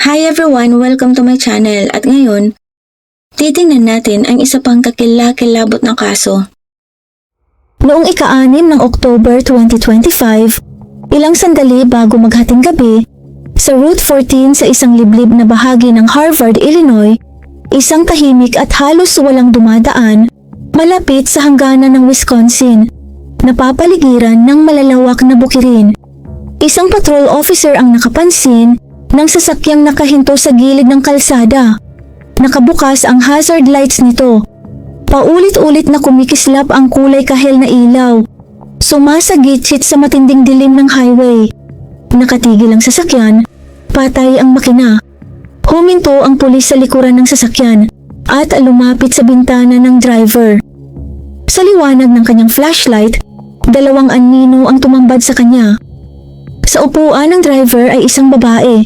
Hi everyone! Welcome to my channel at ngayon, titingnan natin ang isa pang kakilakilabot na kaso. Noong ika-6 ng October 2025, ilang sandali bago maghating gabi, sa Route 14 sa isang liblib na bahagi ng Harvard, Illinois, isang tahimik at halos walang dumadaan, malapit sa hangganan ng Wisconsin, napapaligiran ng malalawak na bukirin. Isang patrol officer ang nakapansin ng sasakyang nakahinto sa gilid ng kalsada. Nakabukas ang hazard lights nito. Paulit-ulit na kumikislap ang kulay kahel na ilaw. Sumasagitsit sa matinding dilim ng highway. Nakatigil ang sasakyan, patay ang makina. Huminto ang pulis sa likuran ng sasakyan at lumapit sa bintana ng driver. Sa liwanag ng kanyang flashlight, dalawang anino ang tumambad sa kanya. Sa upuan ng driver ay isang babae,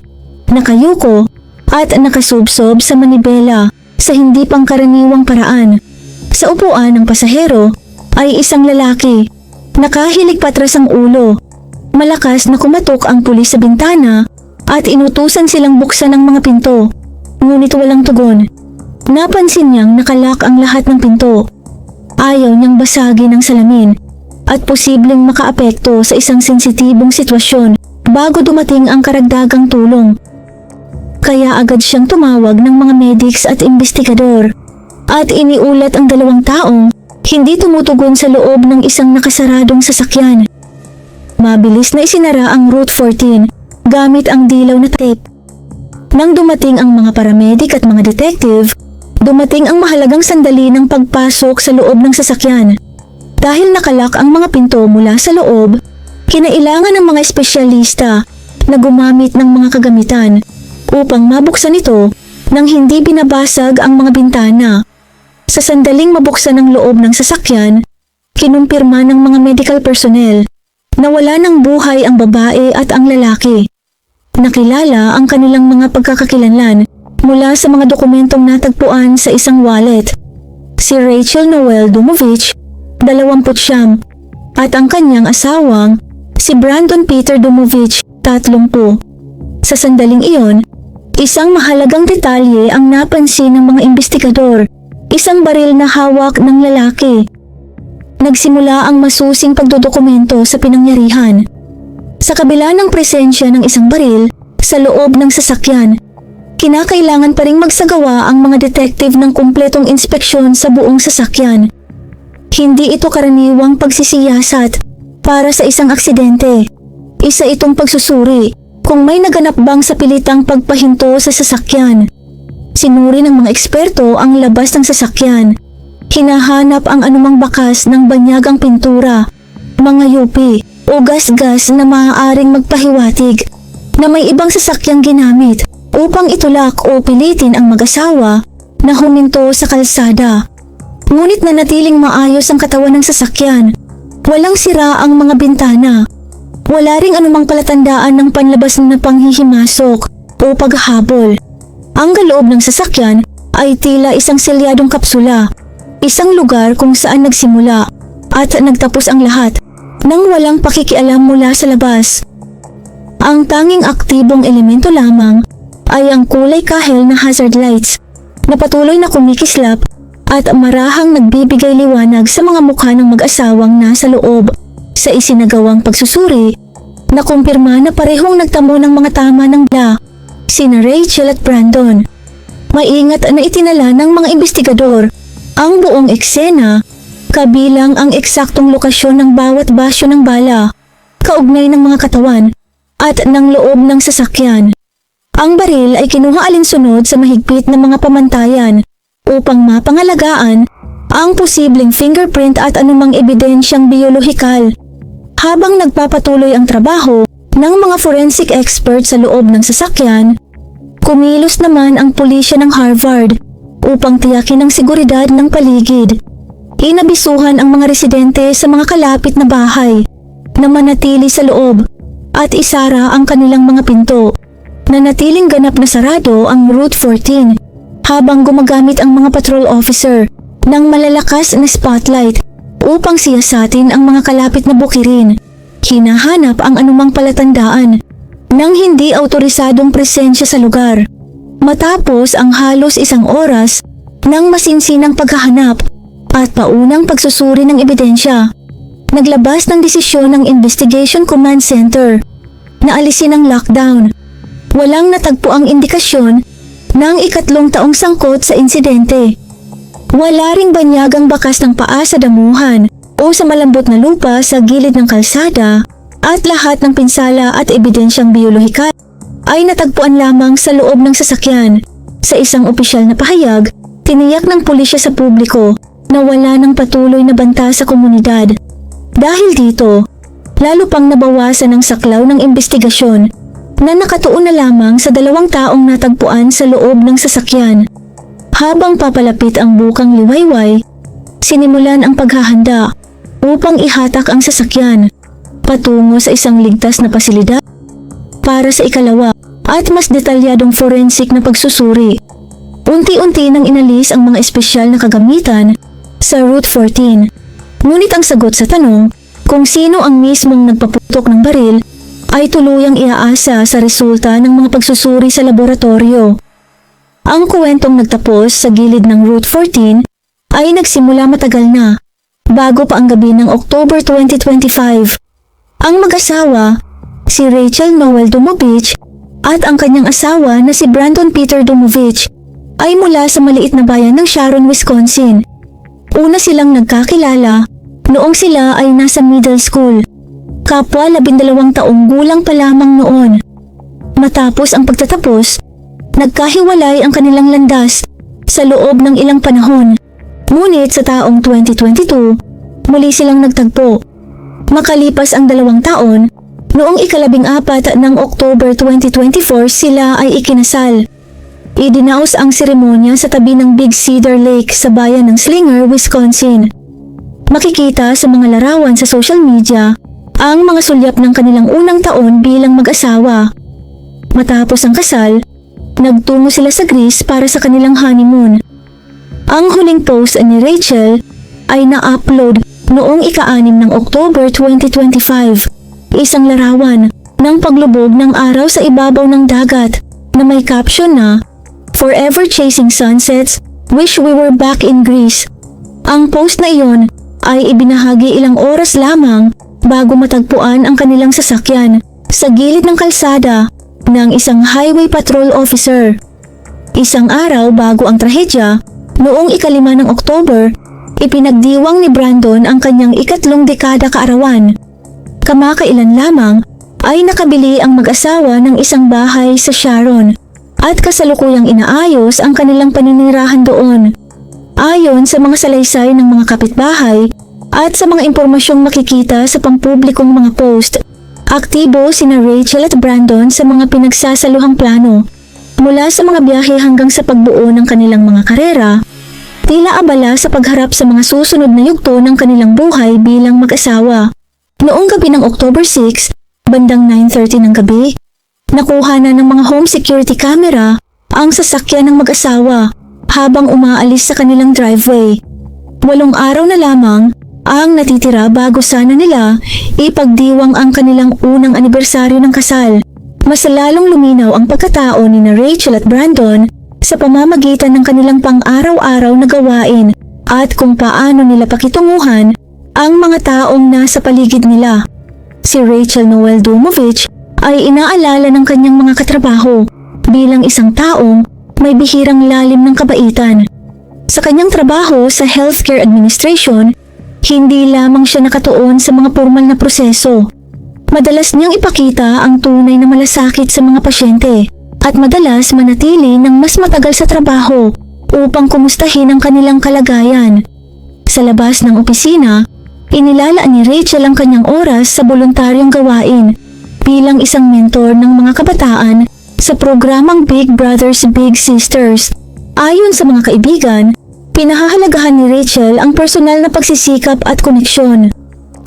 nakayuko at nakasubsob sa manibela sa hindi pangkaraniwang paraan. Sa upuan ng pasahero ay isang lalaki, nakahilig patras ang ulo. Malakas na kumatok ang pulis sa bintana at inutusan silang buksan ang mga pinto, ngunit walang tugon. Napansin niyang nakalak ang lahat ng pinto. Ayaw niyang basagin ang salamin at posibleng makaapekto sa isang sensitibong sitwasyon bago dumating ang karagdagang tulong. Kaya agad siyang tumawag ng mga medics at investigador at iniulat ang dalawang taong hindi tumutugon sa loob ng isang nakasaradong sasakyan. Mabilis na isinara ang Route 14 gamit ang dilaw na tape. Nang dumating ang mga paramedic at mga detective, dumating ang mahalagang sandali ng pagpasok sa loob ng sasakyan. Dahil nakalak ang mga pinto mula sa loob, kinailangan ng mga espesyalista na gumamit ng mga kagamitan upang mabuksan ito nang hindi binabasag ang mga bintana. Sa sandaling mabuksan ang loob ng sasakyan, kinumpirma ng mga medical personnel na wala ng buhay ang babae at ang lalaki. Nakilala ang kanilang mga pagkakakilanlan mula sa mga dokumentong natagpuan sa isang wallet. Si Rachel Noel Dumovich, 29, at ang kanyang asawang si Brandon Peter Dumovich, 30. Sa sandaling iyon, isang mahalagang detalye ang napansin ng mga investigador, isang baril na hawak ng lalaki. Nagsimula ang masusing pagdodokumento sa pinangyarihan. Sa kabila ng presensya ng isang baril sa loob ng sasakyan, kinakailangan pa ring magsagawa ang mga detective ng kumpletong inspeksyon sa buong sasakyan. Hindi ito karaniwang pagsisiyasat para sa isang aksidente. Isa itong pagsusuri kung may naganap bang sa pilitang pagpahinto sa sasakyan. Sinuri ng mga eksperto ang labas ng sasakyan. Hinahanap ang anumang bakas ng banyagang pintura, mga yupi o gas-gas na maaaring magpahiwatig na may ibang sasakyang ginamit upang itulak o pilitin ang mag-asawa na huminto sa kalsada. Ngunit nanatiling maayos ang katawan ng sasakyan. Walang sira ang mga bintana. Wala ring anumang palatandaan ng panlabas na panghihimasok o paghahabol. Ang galoob ng sasakyan ay tila isang selyadong kapsula, isang lugar kung saan nagsimula at nagtapos ang lahat nang walang pakikialam mula sa labas. Ang tanging aktibong elemento lamang ay ang kulay kahel na hazard lights na patuloy na kumikislap at marahang nagbibigay liwanag sa mga mukha ng mag-asawang nasa loob. Sa isinagawang pagsusuri, nakumpirma na parehong nagtamo ng mga tama ng bala, sina Rachel at Brandon. Maingat na itinala ng mga investigador ang buong eksena, kabilang ang eksaktong lokasyon ng bawat basyo ng bala, kaugnay ng mga katawan at ng loob ng sasakyan. Ang baril ay kinuha alinsunod sa mahigpit na mga pamantayan upang mapangalagaan ang posibleng fingerprint at anumang ebidensyang biolohikal. Habang nagpapatuloy ang trabaho ng mga forensic expert sa loob ng sasakyan, kumilos naman ang pulisya ng Harvard upang tiyakin ang seguridad ng paligid. Inabisuhan ang mga residente sa mga kalapit na bahay na manatili sa loob at isara ang kanilang mga pinto. Nanatiling ganap na sarado ang Route 14 habang gumagamit ang mga patrol officer ng malalakas na spotlight upang siyasatin ang mga kalapit na bukirin. Hinahanap ang anumang palatandaan ng hindi autorisadong presensya sa lugar. Matapos ang halos 1 oras ng masinsinang paghahanap at paunang pagsusuri ng ebidensya, naglabas ng desisyon ng Investigation Command Center na alisin ang lockdown. Walang natagpuang indikasyon ng 3 taong sangkot sa insidente. Wala ring banyagang bakas ng paa sa damuhan o sa malambot na lupa sa gilid ng kalsada, at lahat ng pinsala at ebidensyang biolohikal ay natagpuan lamang sa loob ng sasakyan. Sa isang opisyal na pahayag, tiniyak ng pulisya sa publiko na wala ng patuloy na banta sa komunidad. Dahil dito, lalo pang nabawasan ang saklaw ng investigasyon na nakatuon na lamang sa 2 taong natagpuan sa loob ng sasakyan. Habang papalapit ang bukang liwayway, sinimulan ang paghahanda upang ihatak ang sasakyan patungo sa isang ligtas na pasilidad para sa ikalawa at mas detalyadong forensic na pagsusuri. Unti-unti nang inalis ang mga espesyal na kagamitan sa Route 14. Ngunit ang sagot sa tanong kung sino ang mismong nagpaputok ng baril ay tuluyang iaasa sa resulta ng mga pagsusuri sa laboratorio. Ang kwentong nagtapos sa gilid ng Route 14 ay nagsimula matagal na, bago pa ang gabi ng October 2025. Ang mag-asawa, si Rachel Noel Dumovich, at ang kanyang asawa na si Brandon Peter Dumovich ay mula sa maliit na bayan ng Sharon, Wisconsin. Una silang nagkakilala noong sila ay nasa middle school. Kapwa 12 taong gulang pa lamang noon. Matapos ang pagtatapos, nagkahiwalay ang kanilang landas sa loob ng ilang panahon. Ngunit sa taong 2022, muli silang nagtagpo. Makalipas ang 2 taon, noong 14 ng October 2024 sila ay ikinasal. Idinaos ang seremonya sa tabi ng Big Cedar Lake sa bayan ng Slinger, Wisconsin. Makikita sa mga larawan sa social media ang mga sulyap ng kanilang unang taon bilang mag-asawa. Matapos ang kasal, nagtungo sila sa Greece para sa kanilang honeymoon. Ang huling post ni Rachel ay na-upload noong 6 ng October 2025, isang larawan ng paglubog ng araw sa ibabaw ng dagat na may caption na "Forever chasing sunsets, wish we were back in Greece." Ang post na iyon ay ibinahagi ilang oras lamang bago matagpuan ang kanilang sasakyan sa gilid ng kalsada ng isang highway patrol officer. Isang araw bago ang trahedya, noong 5 ng October, ipinagdiwang ni Brandon ang kanyang 3 dekada kaarawan. Kamakailan lamang ay nakabili ang mag-asawa ng isang bahay sa Sharon at kasalukuyang inaayos ang kanilang paninirahan doon. Ayon sa mga salaysay ng mga kapitbahay at sa mga impormasyong makikita sa pampublikong mga post, aktibo sina Rachel at Brandon sa mga pinagsasaluhang plano. Mula sa mga biyahe hanggang sa pagbuo ng kanilang mga karera, tila abala sa pagharap sa mga susunod na yugto ng kanilang buhay bilang mag-asawa. Noong gabi ng October 6, bandang 9:30 ng gabi, nakuha na ng mga home security camera ang sasakyan ng mag-asawa habang umaalis sa kanilang driveway. 8 araw na lamang ang natitira bago sana nila ipagdiwang ang kanilang unang anibersaryo ng kasal. Mas lalong luminaw ang pagkatao ni Rachel at Brandon sa pamamagitan ng kanilang pang-araw-araw na gawain at kung paano nila pakitunguhan ang mga taong nasa paligid nila. Si Rachel Noel Dumovich ay inaalala ng kanyang mga katrabaho bilang isang taong may bihirang lalim ng kabaitan. Sa kanyang trabaho sa healthcare administration, hindi lamang siya nakatuon sa mga formal na proseso. Madalas niyang ipakita ang tunay na malasakit sa mga pasyente at madalas manatili ng mas matagal sa trabaho upang kumustahin ang kanilang kalagayan. Sa labas ng opisina, inilalaan ni Rachel ang kanyang oras sa voluntaryong gawain bilang isang mentor ng mga kabataan sa programang Big Brothers Big Sisters. Ayon sa mga kaibigan, pinahahalagahan ni Rachel ang personal na pagsisikap at koneksyon.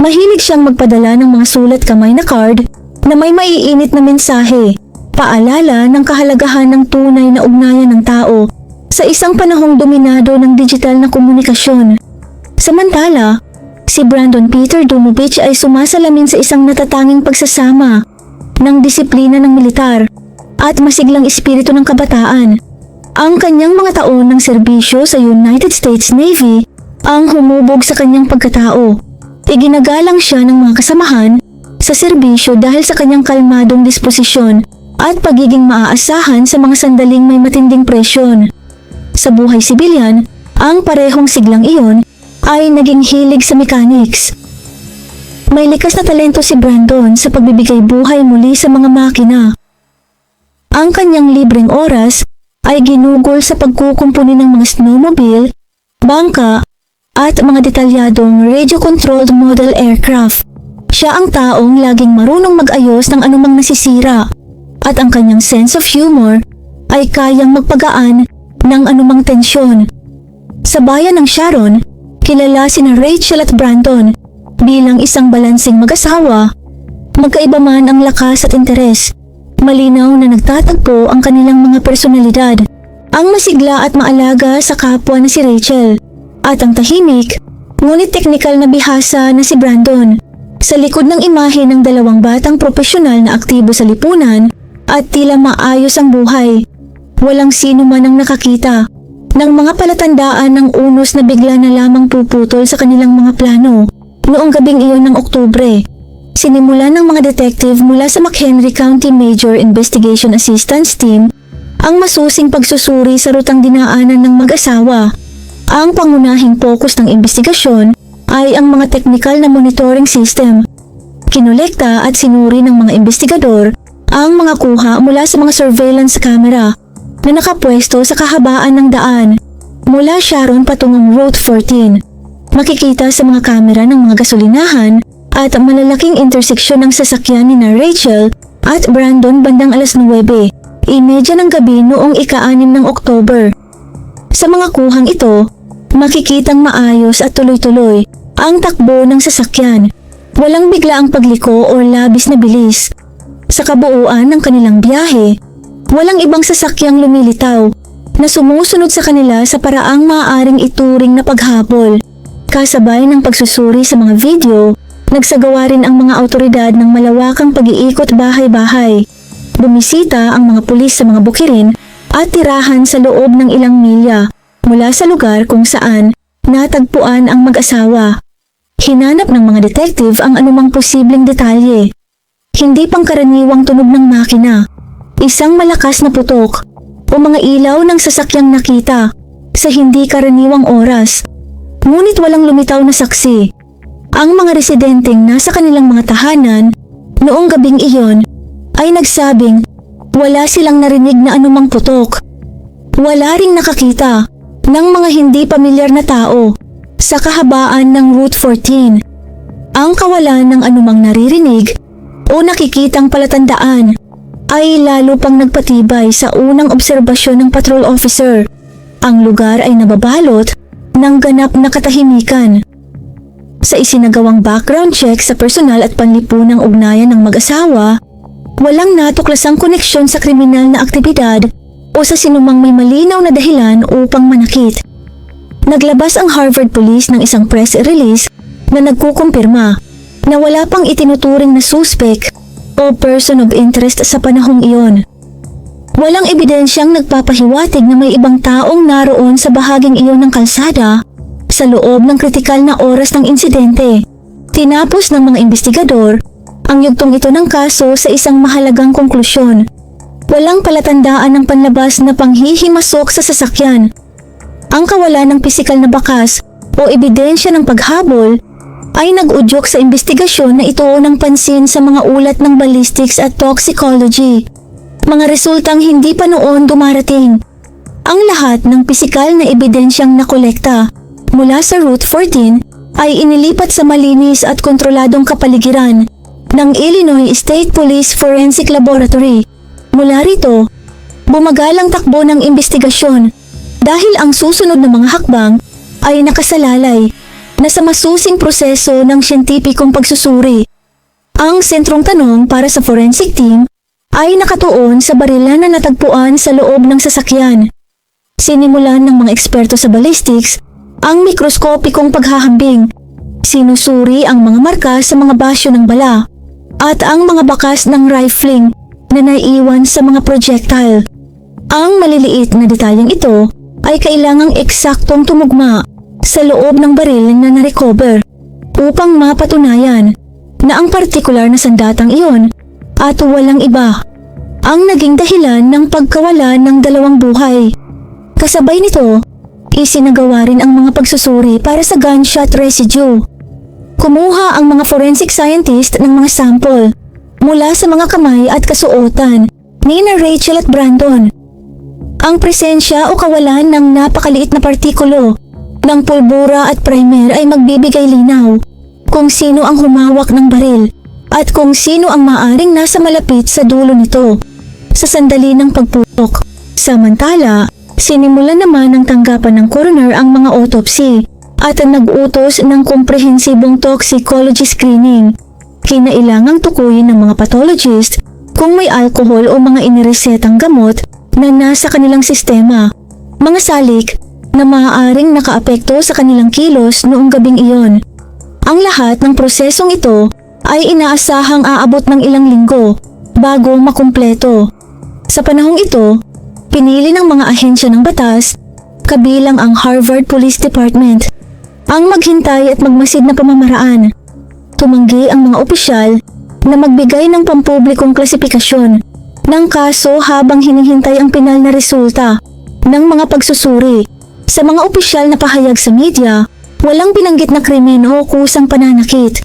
Mahilig siyang magpadala ng mga sulat kamay na card na may maiinit na mensahe, paalala ng kahalagahan ng tunay na ugnayan ng tao sa isang panahong dominado ng digital na komunikasyon. Samantala, si Brandon Peter Dumovich ay sumasalamin sa isang natatanging pagsasama. ng disiplina ng militar at masiglang espiritu ng kabataan. Ang kanyang mga taon ng serbisyo sa United States Navy ang humubog sa kanyang pagkatao. Iginagalang siya ng mga kasamahan sa serbisyo dahil sa kanyang kalmadong disposisyon at pagiging maaasahan sa mga sandaling may matinding presyon. Sa buhay sibilyan, ang parehong siglang iyon ay naging hilig sa mechanics. May likas na talento si Brandon sa pagbibigay buhay muli sa mga makina. Ang kanyang libreng oras ay ginugol sa pagkukumpuni ng mga snowmobile, bangka, at mga detalyadong radio-controlled model aircraft. Siya ang taong laging marunong mag-ayos ng anumang nasisira at ang kanyang sense of humor ay kayang magpagaan ng anumang tensyon. Sa bayan ng Sharon, kilala sina Rachel at Brandon bilang isang balansing mag-asawa. Magkaiba man ang lakas at interes, malinaw na nagtatagpo ang kanilang mga personalidad. Ang masigla at maalaga sa kapwa na si Rachel at ang tahimik ngunit teknikal na bihasa na si Brandon. Sa likod ng imahe ng dalawang batang profesional na aktibo sa lipunan at tila maayos ang buhay, walang sino man ang nakakita ng mga palatandaan ng unos na bigla na lamang puputol sa kanilang mga plano. Noong gabing iyon ng Oktubre, sinimulan ng mga detective mula sa McHenry County Major Investigation Assistance Team ang masusing pagsusuri sa rutang dinaanan ng mag-asawa. Ang pangunahing focus ng investigasyon ay ang mga teknikal na monitoring system. Kinolekta at sinuri ng mga investigador ang mga kuha mula sa mga surveillance camera na nakapwesto sa kahabaan ng daan mula Sharon patungong Route 14. Makikita sa mga kamera ng mga gasolinahan at malalaking interseksyon ng sasakyan ni na Rachel at Brandon bandang alas 9:30 ng gabi noong ika-6 ng Oktober. Sa mga kuhang ito, makikitang maayos at tuloy-tuloy ang takbo ng sasakyan. Walang biglaang pagliko o labis na bilis. Sa kabuuan ng kanilang biyahe, walang ibang sasakyang lumilitaw na sumusunod sa kanila sa paraang maaaring ituring na paghabol. Kasabay ng pagsusuri sa mga video, nagsagawa rin ang mga autoridad ng malawakang pag-iikot bahay-bahay. Bumisita ang mga pulis sa mga bukirin at tirahan sa loob ng ilang milya mula sa lugar kung saan natagpuan ang mag-asawa. Hinanap ng mga detective ang anumang posibleng detalye. Hindi pangkaraniwang tunog ng makina, isang malakas na putok, o mga ilaw ng sasakyang nakita sa hindi karaniwang oras. Ngunit walang lumitaw na saksi. Ang mga residenteng nasa kanilang mga tahanan noong gabing iyon ay nagsabing wala silang narinig na anumang putok. Wala ring nakakita ng mga hindi pamilyar na tao sa kahabaan ng Route 14. Ang kawalan ng anumang naririnig o nakikitang palatandaan ay lalo pang nagpatibay sa unang obserbasyon ng patrol officer. Ang lugar ay nababalot ng ganap na katahimikan. Sa isinagawang background check sa personal at panlipunang ugnayan ng mag-asawa, walang natuklasang koneksyon sa kriminal na aktibidad o sa sinumang may malinaw na dahilan upang manakit. Naglabas ang Harvard Police ng isang press release na nagkukumpirma na wala pang itinuturing na suspect o person of interest sa panahong iyon. Walang ebidensyang nagpapahiwatig na may ibang taong naroon sa bahaging iyon ng kalsada sa loob ng kritikal na oras ng insidente. Tinapos ng mga investigador ang yugtong ito ng kaso sa isang mahalagang konklusyon. Walang palatandaan ng panlabas na panghihimasok sa sasakyan. Ang kawalan ng pisikal na bakas o ebidensya ng paghabol ay nag-udyok sa investigasyon na ituon ng pansin sa mga ulat ng ballistics at toxicology. Mga resultang hindi pa noon dumarating. Ang lahat ng pisikal na ebidensyang nakolekta mula sa Route 14 ay inilipat sa malinis at kontroladong kapaligiran ng Illinois State Police Forensic Laboratory. Mula rito, bumagal ang takbo ng investigasyon dahil ang susunod na mga hakbang ay nakasalalay na sa masusing proseso ng siyentipikong pagsusuri. Ang sentrong tanong para sa forensic team ay nakatuon sa barilan na natagpuan sa loob ng sasakyan. Sinimulan ng mga eksperto sa ballistics ang mikroskopikong paghahambing. Sinusuri ang mga marka sa mga basyo ng bala at ang mga bakas ng rifling na naiiwan sa mga projectile. Ang maliliit na detalyeng ito ay kailangang eksaktong tumugma sa loob ng baril na na-recover upang mapatunayan na ang partikular na sandatang iyon at walang iba ang naging dahilan ng pagkawala ng 2 buhay. Kasabay nito, isinagawa rin ang mga pagsusuri para sa gunshot residue. Kumuha ang mga forensic scientist ng mga sample mula sa mga kamay at kasuotan ni Rachel at Brandon. Ang presensya o kawalan ng napakaliit na partikulo ng pulbura at primer ay magbibigay linaw kung sino ang humawak ng baril at kung sino ang maaring nasa malapit sa dulo nito sa sandali ng pagputok. Samantala, sinimulan naman ng tanggapan ng coroner ang mga autopsy at nag-utos ng komprehensibong toxicology screening. Kinailangang tukuyin ng mga pathologist kung may alcohol o mga iniresetang gamot na nasa kanilang sistema, mga salik na maaaring nakaapekto sa kanilang kilos noong gabing iyon. Ang lahat ng prosesong ito ay inaasahang aabot ng ilang linggo bago makumpleto. Sa panahong ito, pinili ng mga ahensya ng batas, kabilang ang Harvard Police Department, ang maghintay at magmasid na pamamaraan. Tumanggi ang mga opisyal na magbigay ng pampublikong klasifikasyon ng kaso habang hinihintay ang pinal na resulta ng mga pagsusuri. Sa mga opisyal na pahayag sa media, walang binanggit na krimen o kusang pananakit.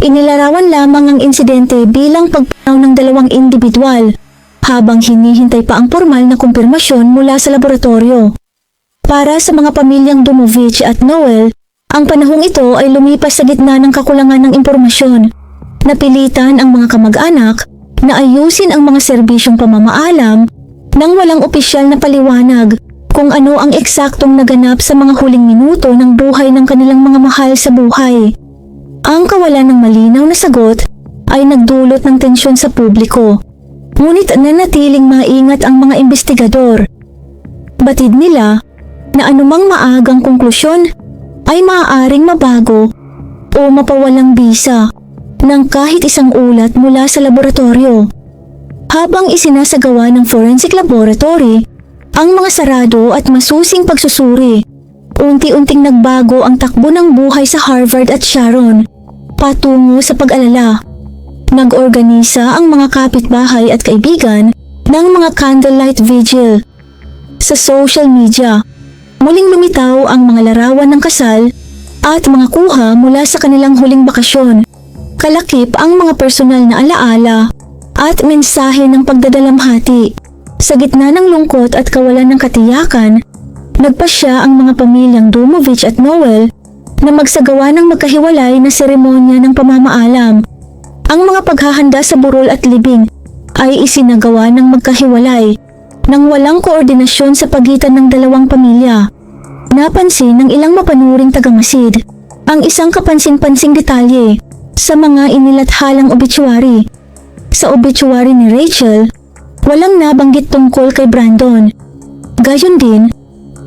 Inilarawan lamang ang insidente bilang pagpanaw ng 2 individual habang hinihintay pa ang formal na kumpirmasyon mula sa laboratorio. Para sa mga pamilyang Domovich at Noel, ang panahong ito ay lumipas sa gitna ng kakulangan ng impormasyon. Napilitan ang mga kamag-anak na ayusin ang mga serbisyong pamamaalam nang walang opisyal na paliwanag kung ano ang eksaktong naganap sa mga huling minuto ng buhay ng kanilang mga mahal sa buhay. Ang kawalan ng malinaw na sagot ay nagdulot ng tensyon sa publiko. Ngunit nanatiling maingat ang mga investigador. Batid nila na anumang maagang konklusyon ay maaaring mabago o mapawalang bisa ng kahit isang ulat mula sa laboratorio. Habang isinasagawa ng forensic laboratory ang mga sarado at masusing pagsusuri, unti-unting nagbago ang takbo ng buhay sa Harvard at Sharon patungo sa pag-alala. Nag-organisa ang mga kapitbahay at kaibigan ng mga candlelight vigil. Sa social media, muling lumitaw ang mga larawan ng kasal at mga kuha mula sa kanilang huling bakasyon. Kalakip ang mga personal na alaala at mensahe ng pagdadalamhati. Sa gitna ng lungkot at kawalan ng katiyakan, nagpasya ang mga pamilyang Domovich at Noel na magsagawa ng magkahiwalay na seremonya ng pamamaalam. Ang mga paghahanda sa burol at libing ay isinagawa ng magkahiwalay nang walang koordinasyon sa pagitan ng 2 pamilya. Napansin ng ilang mapanuring tagamasid ang isang kapansin-pansing detalye sa mga inilathalang obituary. Sa obituary ni Rachel, walang nabanggit tungkol kay Brandon. Gayon din,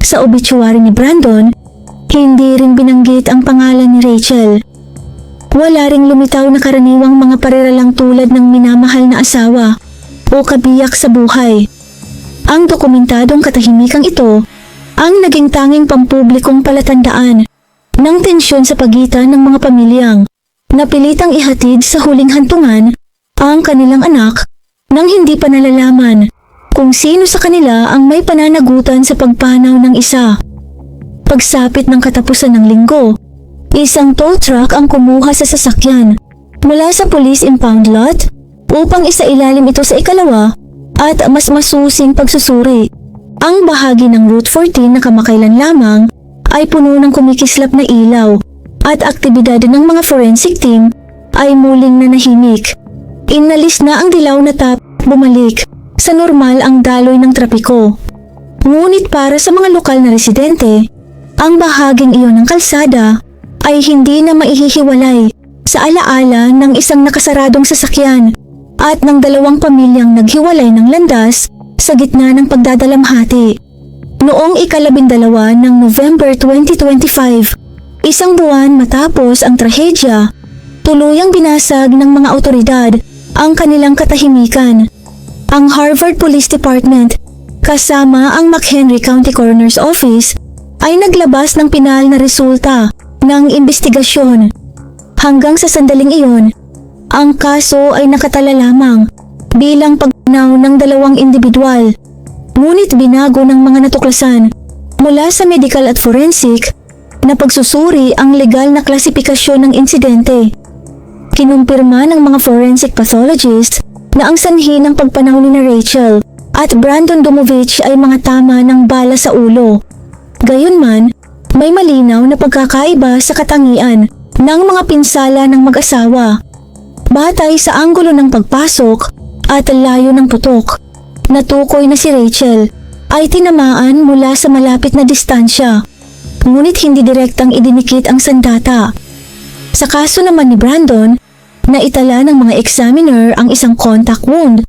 sa obituary ni Brandon, hindi rin binanggit ang pangalan ni Rachel. Wala ring lumitaw na karaniwang mga pareralang tulad ng minamahal na asawa o kabiyak sa buhay. Ang dokumentadong katahimikang ito ang naging tanging pampublikong palatandaan ng tensyon sa pagitan ng mga pamilyang napilitang ihatid sa huling hantungan ang kanilang anak nang hindi pa nalalaman kung sino sa kanila ang may pananagutan sa pagpanaw ng isa. Pagsapit ng katapusan ng linggo, isang tow truck ang kumuha sa sasakyan mula sa police impound lot upang isailalim ito sa ikalawa at mas masusing pagsusuri. Ang bahagi ng Route 14 na kamakailan lamang ay puno ng kumikislap na ilaw at aktibidad ng mga forensic team ay muling nanahimik. Inalis na ang dilaw na tap, bumalik sa normal ang daloy ng trapiko. Ngunit para sa mga lokal na residente, ang bahaging iyon ng kalsada ay hindi na maihihiwalay sa alaala ng isang nakasaradong sasakyan at ng 2 pamilyang naghiwalay ng landas sa gitna ng pagdadalamhati. Noong ika-12 ng November 2025, isang buwan matapos ang trahedya, tuluyang binasag ng mga otoridad ang kanilang katahimikan. Ang Harvard Police Department kasama ang McHenry County Coroner's Office ay naglabas ng pinal na resulta ng investigasyon. Hanggang sa sandaling iyon, ang kaso ay nakatala lamang bilang pagpanaw ng 2 individual. Ngunit binago ng mga natuklasan mula sa medical at forensic na pagsusuri ang legal na klasifikasyon ng insidente. Kinumpirma ng mga forensic pathologists na ang sanhi ng pagpanaw ni Rachel at Brandon Domovich ay mga tama ng bala sa ulo. Gayunman, may malinaw na pagkakaiba sa katangian ng mga pinsala ng mag-asawa. Batay sa anggulo ng pagpasok at layo ng putok, natukoy na si Rachel ay tinamaan mula sa malapit na distansya, ngunit hindi direktang idinikit ang sandata. Sa kaso naman ni Brandon, naitala ng mga examiner ang isang contact wound.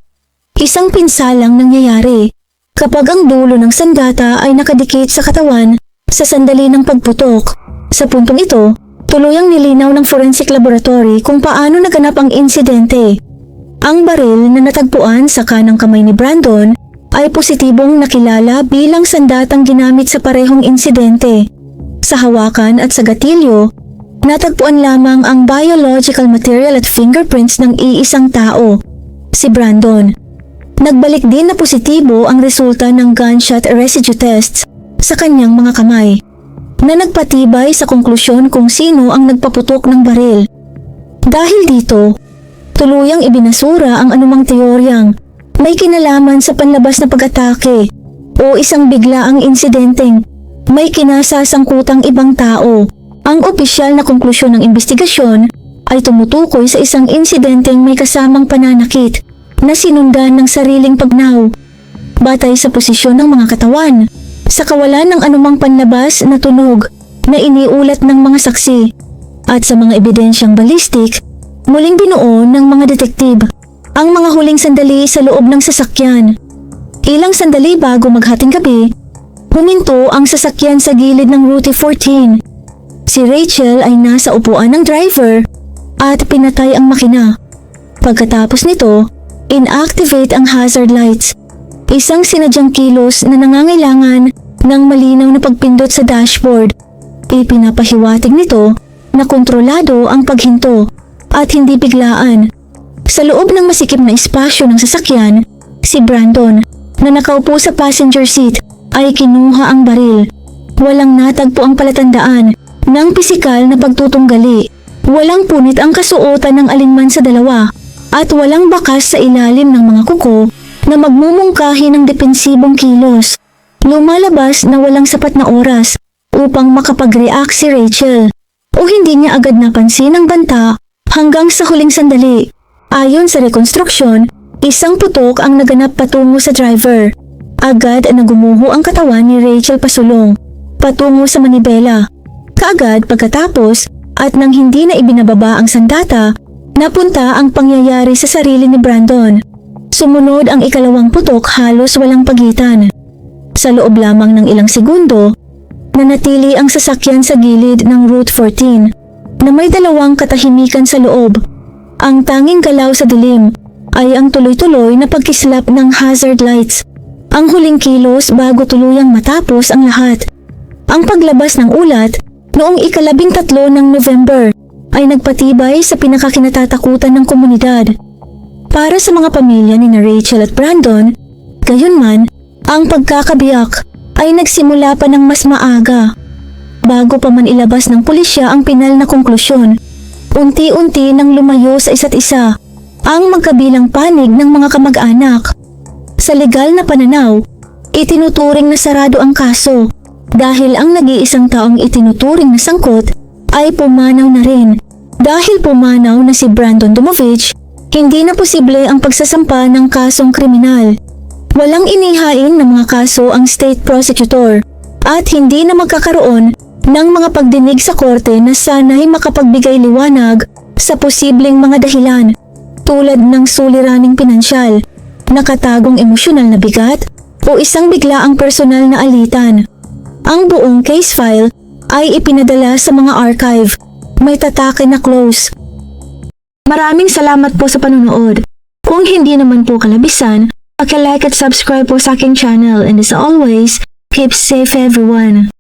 Isang pinsalang nangyayari kapag ang dulo ng sandata ay nakadikit sa katawan sa sandali ng pagputok. Sa puntong ito, tuluyang nilinaw ng forensic laboratory kung paano naganap ang insidente. Ang baril na natagpuan sa kanang kamay ni Brandon ay positibong nakilala bilang sandatang ginamit sa parehong insidente. Sa hawakan at sa gatilyo, natagpuan lamang ang biological material at fingerprints ng iisang tao, si Brandon. Nagbalik din na positibo ang resulta ng gunshot residue tests sa kanyang mga kamay, na nagpatibay sa konklusyon kung sino ang nagpaputok ng baril. Dahil dito, tuluyang ibinasura ang anumang teoryang may kinalaman sa panlabas na pag-atake o isang biglaang insidenteng may kinasasangkutang ibang tao. Ang opisyal na konklusyon ng investigasyon ay tumutukoy sa isang insidenteng may kasamang pananakit na sinundan ng sariling pagnaw. Batay sa posisyon ng mga katawan, sa kawalan ng anumang panlabas na tunog na iniulat ng mga saksi, at sa mga ebidensyang ballistic, muling binuo ng mga detektib ang mga huling sandali sa loob ng sasakyan. Ilang sandali bago maghating gabi, huminto ang sasakyan sa gilid ng Route 14. Si Rachel ay nasa upuan ng driver at pinatay ang makina. Pagkatapos nito, inactivate ang hazard lights, isang sinadyang kilos na nangangailangan ng malinaw na pagpindot sa dashboard. Ipinapahiwatig nito na kontrolado ang paghinto at hindi biglaan. Sa loob ng masikip na espasyo ng sasakyan, si Brandon na nakaupo sa passenger seat ay kinuha ang baril. Walang natagpo ang palatandaan ng pisikal na pagtutunggali. Walang punit ang kasuotan ng alinman sa dalawa at walang bakas sa ilalim ng mga kuko na magmumungkahi ng depensibong kilos. Lumalabas na walang sapat na oras upang makapag-react si Rachel o hindi niya agad napansin ang banta hanggang sa huling sandali. Ayon sa rekonstruksyon, isang putok ang naganap patungo sa driver. Agad na gumuho ang katawan ni Rachel pasulong, patungo sa manibela. Kaagad pagkatapos at nang hindi na ibinababa ang sandata, napunta ang pangyayari sa sarili ni Brandon. Sumunod ang ikalawang putok halos walang pagitan. Sa loob lamang ng ilang segundo, nanatili ang sasakyan sa gilid ng Route 14 na may dalawang katahimikan sa loob. Ang tanging galaw sa dilim ay ang tuloy-tuloy na pagkislap ng hazard lights. Ang huling kilos bago tuluyang matapos ang lahat. Ang paglabas ng ulat noong ika-13 ng November ay nagpatibay sa pinakakinatatakutan ng komunidad. Para sa mga pamilya ni Rachel at Brandon, gayunman, ang pagkakabiyak ay nagsimula pa ng mas maaga. Bago pa man ilabas ng pulisya ang pinal na konklusyon, unti-unti nang lumayo sa isa't isa ang magkabilang panig ng mga kamag-anak. Sa legal na pananaw, itinuturing na sarado ang kaso dahil ang nag-iisang taong itinuturing na sangkot ay pumanaw na rin. Dahil pumanaw na si Brandon Domovich, hindi na posible ang pagsasampa ng kasong kriminal. Walang inihain ng mga kaso ang state prosecutor at hindi na magkakaroon ng mga pagdinig sa korte na sana'y makapagbigay liwanag sa posibleng mga dahilan tulad ng suliraning pinansyal, nakatagong emosyonal na bigat o isang biglaang personal na alitan. Ang buong case file ay ipinadala sa mga archive, may tatake na close. Maraming salamat po sa panunood. Kung hindi naman po kalabisan, paki-like at subscribe po sa aking channel, and as always, keep safe everyone.